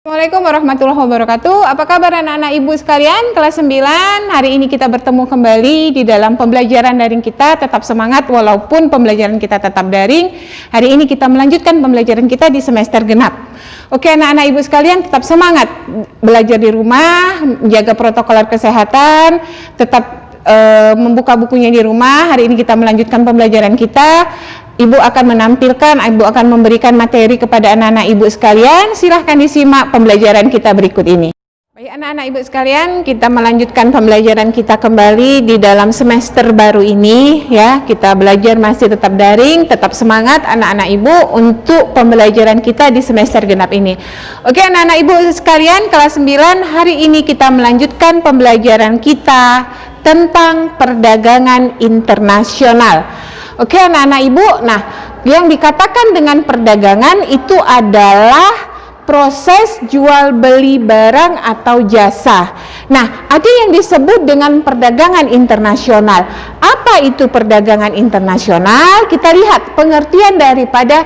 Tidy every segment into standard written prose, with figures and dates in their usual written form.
Assalamualaikum warahmatullahi wabarakatuh. Apa kabar anak-anak ibu sekalian kelas 9? Hari ini kita bertemu kembali di dalam pembelajaran daring kita. Tetap semangat walaupun pembelajaran kita tetap daring. Hari ini kita melanjutkan pembelajaran kita di semester genap. Oke anak-anak ibu sekalian, tetap semangat belajar di rumah, menjaga protokol kesehatan, tetap membuka bukunya di rumah. Hari ini kita melanjutkan pembelajaran kita. Ibu akan menampilkan, Ibu akan memberikan materi kepada anak-anak ibu sekalian. Silahkan disimak pembelajaran kita berikut ini. Baik anak-anak ibu sekalian, kita melanjutkan pembelajaran kita kembali di dalam semester baru ini ya. Kita belajar masih tetap daring, tetap semangat anak-anak ibu untuk pembelajaran kita di semester genap ini. Oke anak-anak ibu sekalian kelas 9, hari ini kita melanjutkan pembelajaran kita tentang perdagangan internasional. Oke anak-anak ibu, nah yang dikatakan dengan perdagangan itu adalah proses jual beli barang atau jasa. Nah ada yang disebut dengan perdagangan internasional. Apa itu perdagangan internasional? Kita lihat pengertian daripada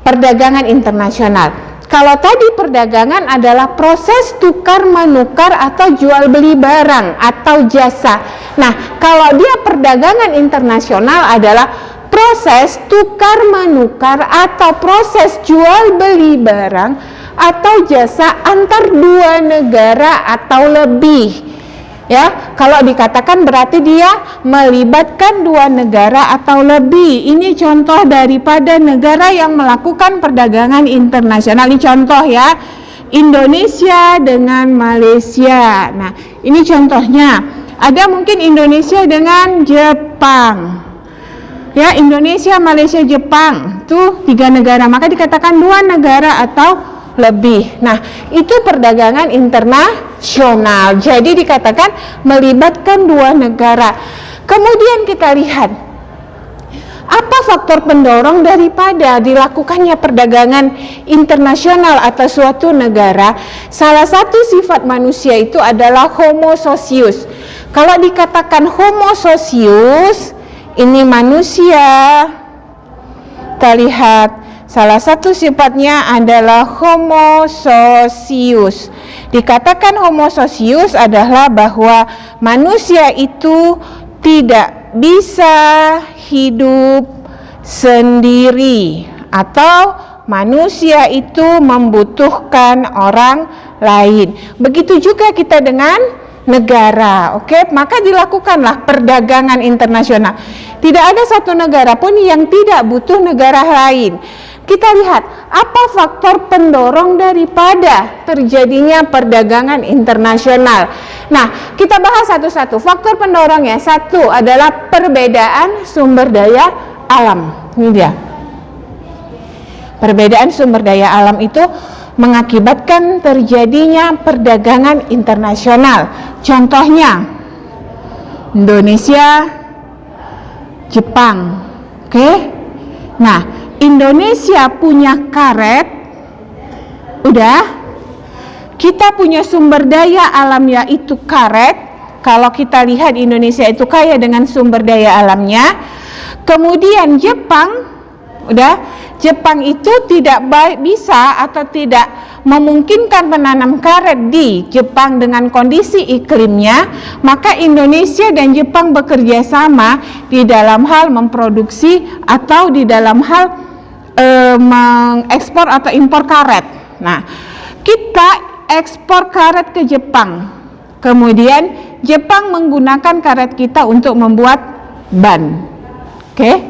perdagangan internasional. Kalau tadi perdagangan adalah proses tukar menukar atau jual beli barang atau jasa. Nah, kalau dia perdagangan internasional adalah proses tukar menukar atau proses jual beli barang atau jasa antar dua negara atau lebih. Ya, kalau dikatakan berarti dia melibatkan dua negara atau lebih. Ini contoh daripada negara yang melakukan perdagangan internasional. Ini contoh ya, Indonesia dengan Malaysia. Nah, ini contohnya. Ada mungkin Indonesia dengan Jepang. Ya, Indonesia, Malaysia, Jepang. Itu tiga negara. Maka dikatakan dua negara atau lebih. Nah, itu perdagangan internasional. Jadi dikatakan melibatkan dua negara. Kemudian kita lihat apa faktor pendorong daripada dilakukannya perdagangan internasional atau suatu negara. Salah satu sifat manusia itu adalah homo socius. Kalau dikatakan homo socius, ini manusia. Kita lihat salah satu sifatnya adalah homo socius. Dikatakan homo socius adalah bahwa manusia itu tidak bisa hidup sendiri atau manusia itu membutuhkan orang lain. Begitu juga kita dengan negara, oke? Maka dilakukanlah perdagangan internasional. Tidak ada satu negara pun yang tidak butuh negara lain. Kita lihat apa faktor pendorong daripada terjadinya perdagangan internasional. Nah, kita bahas satu-satu. Faktor pendorongnya, satu adalah perbedaan sumber daya alam. Ini dia. Perbedaan sumber daya alam itu mengakibatkan terjadinya perdagangan internasional. Contohnya Indonesia, Jepang. Oke? Nah, Indonesia punya karet, udah. Kita punya sumber daya alam yaitu karet. Kalau kita lihat Indonesia itu kaya dengan sumber daya alamnya. Kemudian Jepang, udah. Jepang itu tidak bisa atau tidak memungkinkan menanam karet di Jepang dengan kondisi iklimnya, maka Indonesia dan Jepang bekerja sama di dalam hal memproduksi atau di dalam hal mengekspor atau impor karet. Nah, kita ekspor karet ke Jepang, kemudian Jepang menggunakan karet kita untuk membuat ban. Oke?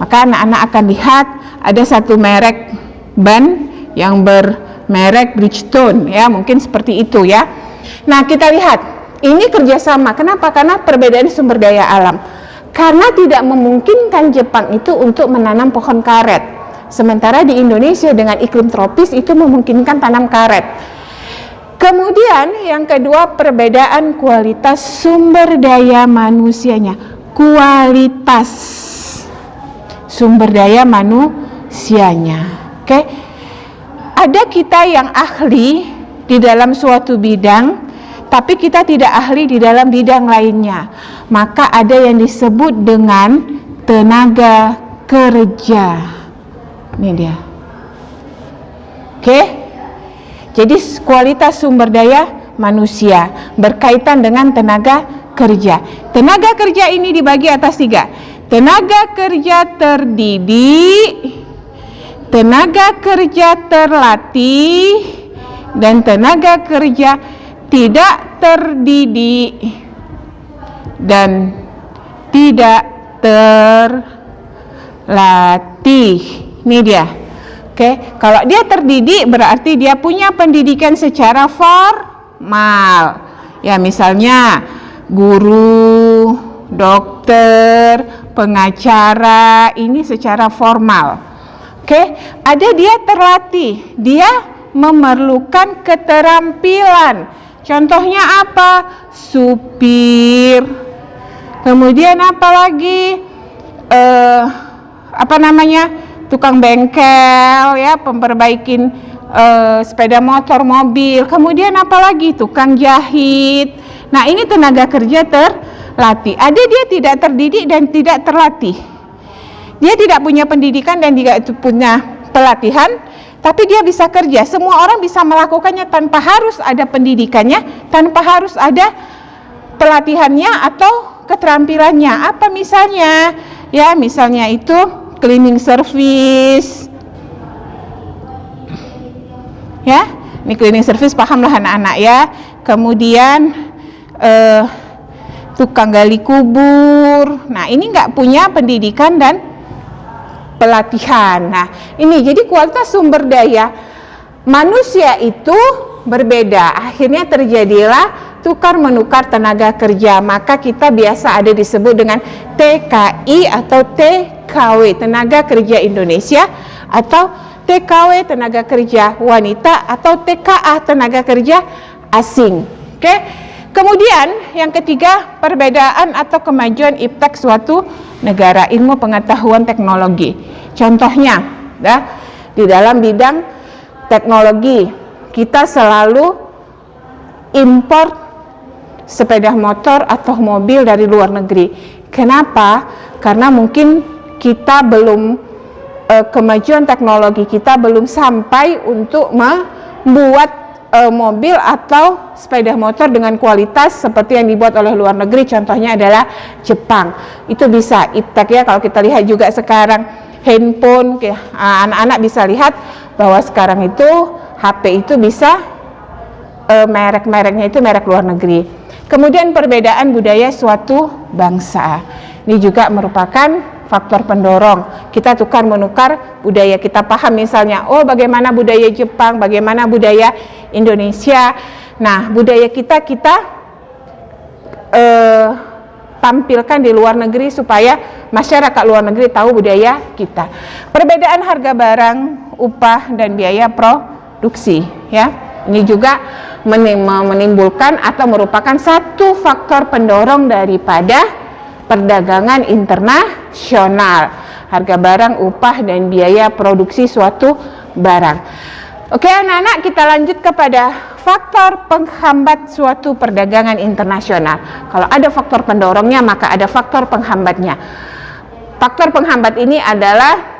Maka anak-anak akan lihat ada satu merek ban yang bermerek Bridgestone ya, mungkin seperti itu ya. Nah, kita lihat ini kerjasama. Kenapa? Karena perbedaan sumber daya alam. Karena tidak memungkinkan Jepang itu untuk menanam pohon karet. Sementara di Indonesia dengan iklim tropis itu memungkinkan tanam karet. Kemudian yang kedua, perbedaan kualitas sumber daya manusianya. Kualitas sumber daya manusianya. Oke. Ada kita yang ahli di dalam suatu bidang, tapi kita tidak ahli di dalam bidang lainnya. Maka ada yang disebut dengan tenaga kerja. Ini dia. Oke. Jadi kualitas sumber daya manusia berkaitan dengan tenaga kerja. Tenaga kerja ini dibagi atas 3. Tenaga kerja terdidik, tenaga kerja terlatih, dan tenaga kerja tidak terdidik dan tidak terlatih. Ini dia. Oke, kalau dia terdidik berarti dia punya pendidikan secara formal. Ya, misalnya guru, dokter, pengacara, ini secara formal. Oke, ada dia terlatih. Dia memerlukan keterampilan. Contohnya apa? Supir. Kemudian apa lagi? Tukang bengkel, ya, memperbaikin sepeda motor, mobil. Kemudian apa lagi? Tukang jahit. Nah, ini tenaga kerja terlatih. Ada dia tidak terdidik dan tidak terlatih. Dia tidak punya pendidikan dan tidak punya pelatihan, tapi dia bisa kerja. Semua orang bisa melakukannya tanpa harus ada pendidikannya, tanpa harus ada pelatihannya atau keterampilannya. Apa misalnya? Ya, misalnya itu cleaning service. Ya, ini cleaning service, pahamlah anak-anak ya. Kemudian tukang gali kubur. Nah, ini nggak punya pendidikan dan pelatihan. Nah, ini jadi kualitas sumber daya manusia itu berbeda. Akhirnya terjadilah tukar menukar tenaga kerja. Maka kita biasa ada disebut dengan TKI atau TKW, tenaga kerja Indonesia, atau TKW, tenaga kerja wanita, atau TKA, tenaga kerja asing. Oke. Kemudian yang ketiga, perbedaan atau kemajuan iptek suatu negara, ilmu pengetahuan teknologi. Contohnya, ya, di dalam bidang teknologi kita selalu impor sepeda motor atau mobil dari luar negeri. Kenapa? Karena mungkin kita belum kemajuan teknologi kita belum sampai untuk membuat mobil atau sepeda motor dengan kualitas seperti yang dibuat oleh luar negeri. Contohnya adalah Jepang. Itu bisa iptek ya. Kalau kita lihat juga sekarang handphone, anak-anak bisa lihat bahwa sekarang itu HP itu bisa merek-mereknya itu merek luar negeri. Kemudian perbedaan budaya suatu bangsa. Ini juga merupakan faktor pendorong. Kita tukar menukar budaya, kita paham misalnya, oh bagaimana budaya Jepang, bagaimana budaya Indonesia. Nah, budaya kita tampilkan di luar negeri supaya masyarakat luar negeri tahu budaya kita. Perbedaan harga barang, upah, dan biaya produksi, ya. Ini juga menimbulkan atau merupakan satu faktor pendorong daripada perdagangan internasional. Harga barang, upah, dan biaya produksi suatu barang. Oke anak-anak, kita lanjut kepada faktor penghambat suatu perdagangan internasional. Kalau ada faktor pendorongnya, maka ada faktor penghambatnya. Faktor penghambat ini adalah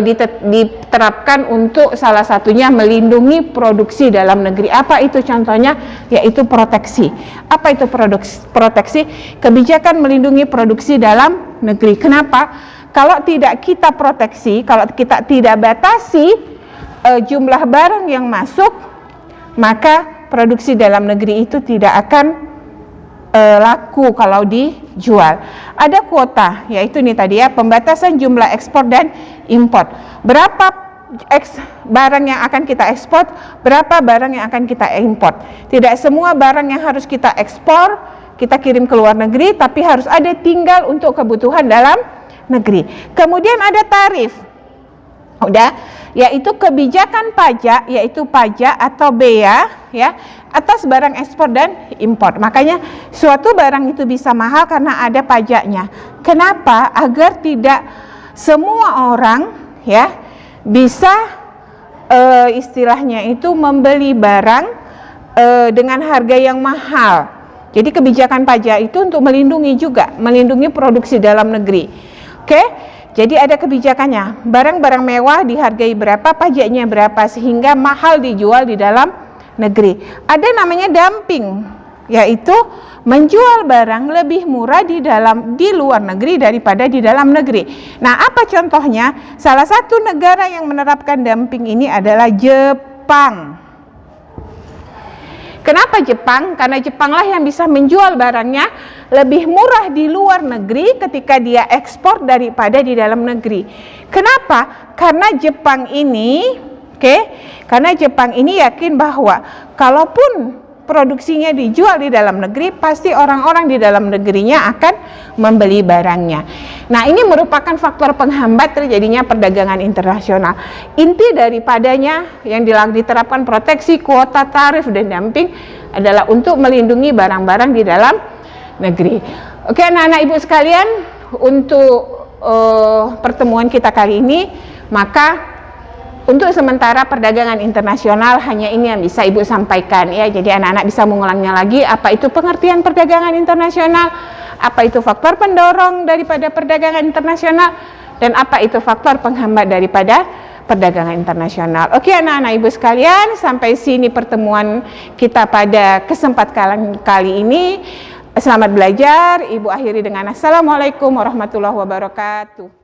diterapkan untuk salah satunya melindungi produksi dalam negeri. Apa itu contohnya? Yaitu proteksi. Apa itu proteksi? Kebijakan melindungi produksi dalam negeri. Kenapa? Kalau tidak kita proteksi, kalau kita tidak batasi jumlah barang yang masuk, maka produksi dalam negeri itu tidak akan laku kalau dijual. Ada kuota, yaitu ini tadi ya, pembatasan jumlah ekspor dan impor. Berapa barang yang akan kita ekspor, berapa barang yang akan kita impor. Tidak semua barang yang harus kita ekspor kita kirim ke luar negeri, tapi harus ada tinggal untuk kebutuhan dalam negeri. Kemudian ada tarif. Udah, yaitu kebijakan pajak, yaitu pajak atau bea ya atas barang ekspor dan impor. Makanya suatu barang itu bisa mahal karena ada pajaknya. Kenapa? Agar tidak semua orang ya bisa istilahnya itu membeli barang dengan harga yang mahal. Jadi kebijakan pajak itu untuk melindungi juga, melindungi produksi dalam negeri. Oke. Jadi ada kebijakannya, barang-barang mewah dihargai berapa, pajaknya berapa, sehingga mahal dijual di dalam negeri. Ada namanya dumping, yaitu menjual barang lebih murah di luar negeri daripada di dalam negeri. Nah, apa contohnya? Salah satu negara yang menerapkan dumping ini adalah Jepang. Kenapa Jepang? Karena Jepanglah yang bisa menjual barangnya lebih murah di luar negeri ketika dia ekspor daripada di dalam negeri. Kenapa? Karena Jepang ini, karena Jepang ini yakin bahwa kalaupun produksinya dijual di dalam negeri, pasti orang-orang di dalam negerinya akan membeli barangnya. Nah, ini merupakan faktor penghambat terjadinya perdagangan internasional. Inti daripadanya yang diterapkan proteksi, kuota, tarif, dan dumping adalah untuk melindungi barang-barang di dalam negeri. Oke, anak-anak ibu sekalian, untuk pertemuan kita kali ini, maka untuk sementara perdagangan internasional hanya ini yang bisa Ibu sampaikan ya. Jadi anak-anak bisa mengulangnya lagi, apa itu pengertian perdagangan internasional, apa itu faktor pendorong daripada perdagangan internasional, dan apa itu faktor penghambat daripada perdagangan internasional. Oke anak-anak Ibu sekalian, sampai sini pertemuan kita pada kesempatan kali ini. Selamat belajar. Ibu akhiri dengan Assalamualaikum warahmatullahi wabarakatuh.